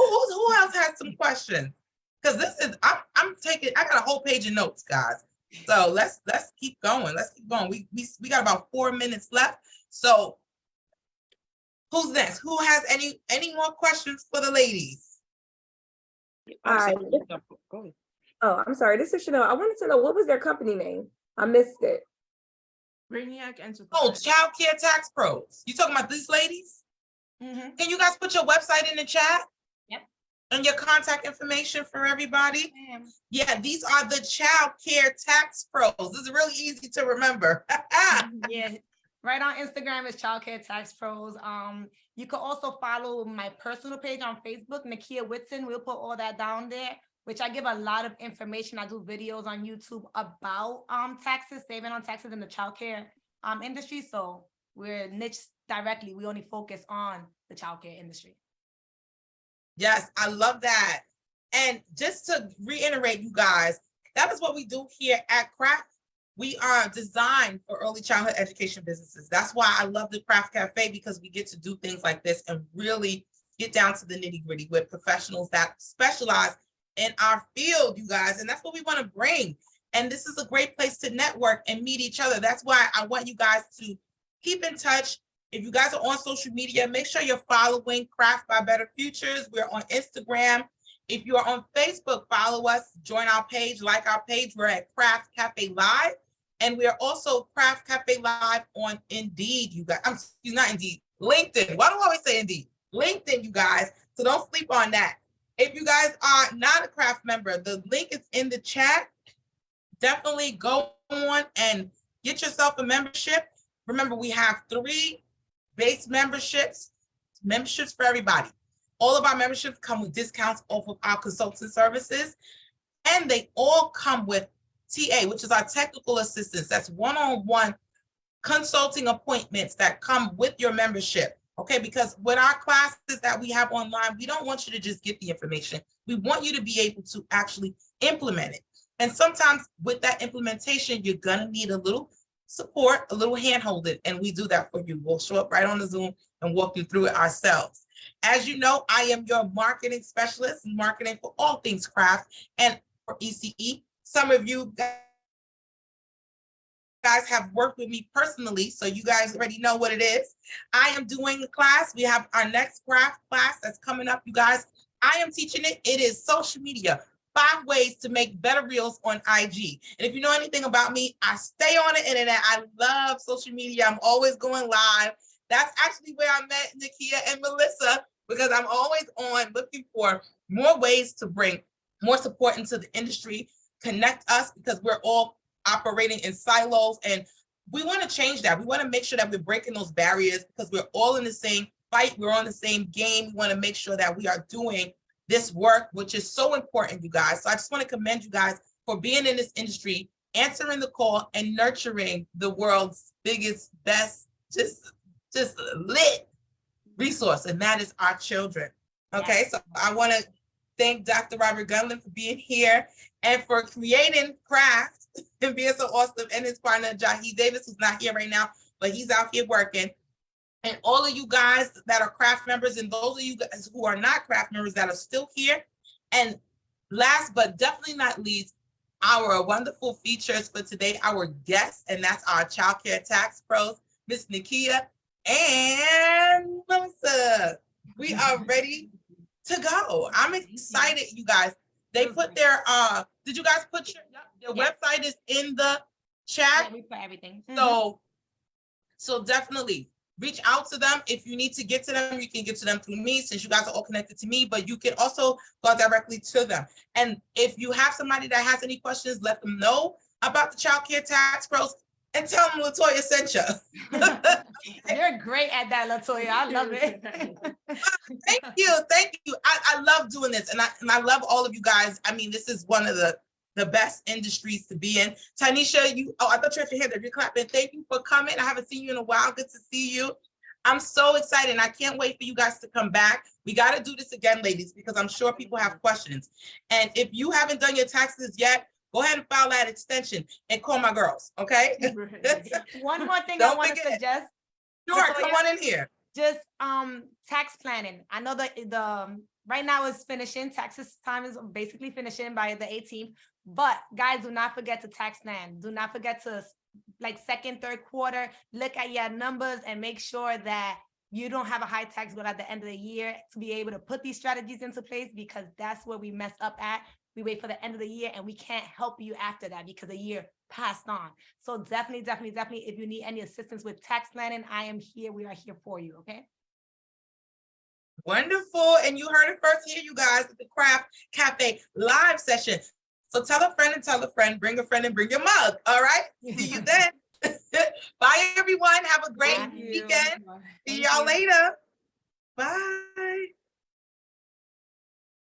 else has some questions? Because this is I'm taking. I got a whole page of notes, guys. So let's keep going. Let's keep going. We got about 4 minutes left. So who's next? Who has any more questions for the ladies? Hi. Oh, I'm sorry. This is Chanel. I wanted to know, what was their company name? I missed it. Brainiac Enterprise. Oh, Childcare Tax Pros. You talking about these ladies? Mhm. Can you guys put your website in the chat? Yep. And your contact information for everybody? Ma'am. Yeah, these are the Childcare Tax Pros. This is really easy to remember. Yeah, right on Instagram is Childcare Tax Pros. You can also follow my personal page on Facebook, Nekea Whitson. We'll put all that down there, which I give a lot of information. I do videos on YouTube about taxes, saving on taxes in the childcare industry. So we're niche directly. We only focus on the childcare industry. Yes, I love that. And just to reiterate, you guys, that is what we do here at Craft. We are designed for early childhood education businesses. That's why I love the Craft Cafe, because we get to do things like this and really get down to the nitty-gritty with professionals that specialize in our field, you guys. And that's what we want to bring. And this is a great place to network and meet each other. That's why I want you guys to keep in touch. If you guys are on social media, make sure you're following Craft by Better Futures. We're on Instagram. If you are on Facebook, follow us, join our page, like our page. We're at Craft Cafe Live. And we are also Craft Cafe Live on Indeed, you guys. Not Indeed, LinkedIn. Why do I always say Indeed? LinkedIn, you guys. So don't sleep on that. If you guys are not a Craft member, the link is in the chat. Definitely go on and get yourself a membership. Remember, we have 3 base memberships for everybody. All of our memberships come with discounts off of our consultant services, and they all come with TA, which is our technical assistance. That's one-on-one consulting appointments that come with your membership. Okay, because with our classes that we have online, we don't want you to just get the information. We want you to be able to actually implement it. And sometimes with that implementation, you're gonna need a little support, a little hand-holding, and we do that for you. We'll show up right on the Zoom and walk you through it ourselves. As you know, I am your marketing specialist, marketing for all things craft and for ECE. Some of you guys have worked with me personally, so you guys already know what it is. I am doing a class. We have our next craft class that's coming up, you guys. I am teaching it. It is social media. 5 ways to make better reels on IG. And if you know anything about me, I stay on the internet. I love social media. I'm always going live. That's actually where I met Nekea and Melissa, because I'm always on looking for more ways to bring more support into the industry, connect us, because we're all operating in silos, and we want to change that. We want to make sure that we're breaking those barriers, because we're all in the same fight. We're on the same game. We want to make sure that we are doing this work, which is so important, you guys. So I just want to commend you guys for being in this industry, answering the call, and nurturing the world's biggest, best, just lit resource, and that is our children. Okay, so I want to thank Dr. Robert Gunlin for being here and for creating Craft and being so awesome, and his partner, Jahi Davis, who's not here right now, but he's out here working. And all of you guys that are Craft members, and those of you guys who are not Craft members that are still here, And last but definitely not least, our wonderful features for today, our guests, and that's our Childcare Tax Pros, Miss Nekea and Melissa. We are ready to go. I'm excited, you guys. They put their did you guys put your website is in the chat? Yeah, we put everything. So definitely reach out to them. If you need to get to them, you can get to them through me, since you guys are all connected to me, but you can also go directly to them. And if you have somebody that has any questions, let them know about the Childcare Tax Pros and tell them LaToya sent you. You're great at that, LaToya. I love it. Thank you. I love doing this, and I love all of you guys. I mean, this is one of the best industries to be in. Tanisha, I thought you had your hand up. You're clapping. Thank you for coming. I haven't seen you in a while. Good to see you. I'm so excited. I can't wait for you guys to come back. We got to do this again, ladies, because I'm sure people have questions. And if you haven't done your taxes yet, go ahead and file that extension and call my girls, okay? One more thing Don't I want to forget. suggest. Sure, LaToya, come on in here. Just tax planning. I know that the right now is finishing. Taxes time is basically finishing by the 18th. But guys, do not forget to tax plan. Do not forget to, like, second, third quarter, look at your numbers and make sure that you don't have a high tax bill at the end of the year, to be able to put these strategies into place, because that's where we mess up at. We wait for the end of the year and we can't help you after that because the year passed on. So definitely, if you need any assistance with tax planning, I am here. We are here for you, okay? Wonderful. And you heard it first here, you guys, at the Craft Cafe live session. So tell a friend and tell a friend, bring a friend and bring your mug. All right. See you then. Bye, everyone. Have a great weekend. See y'all later. Bye.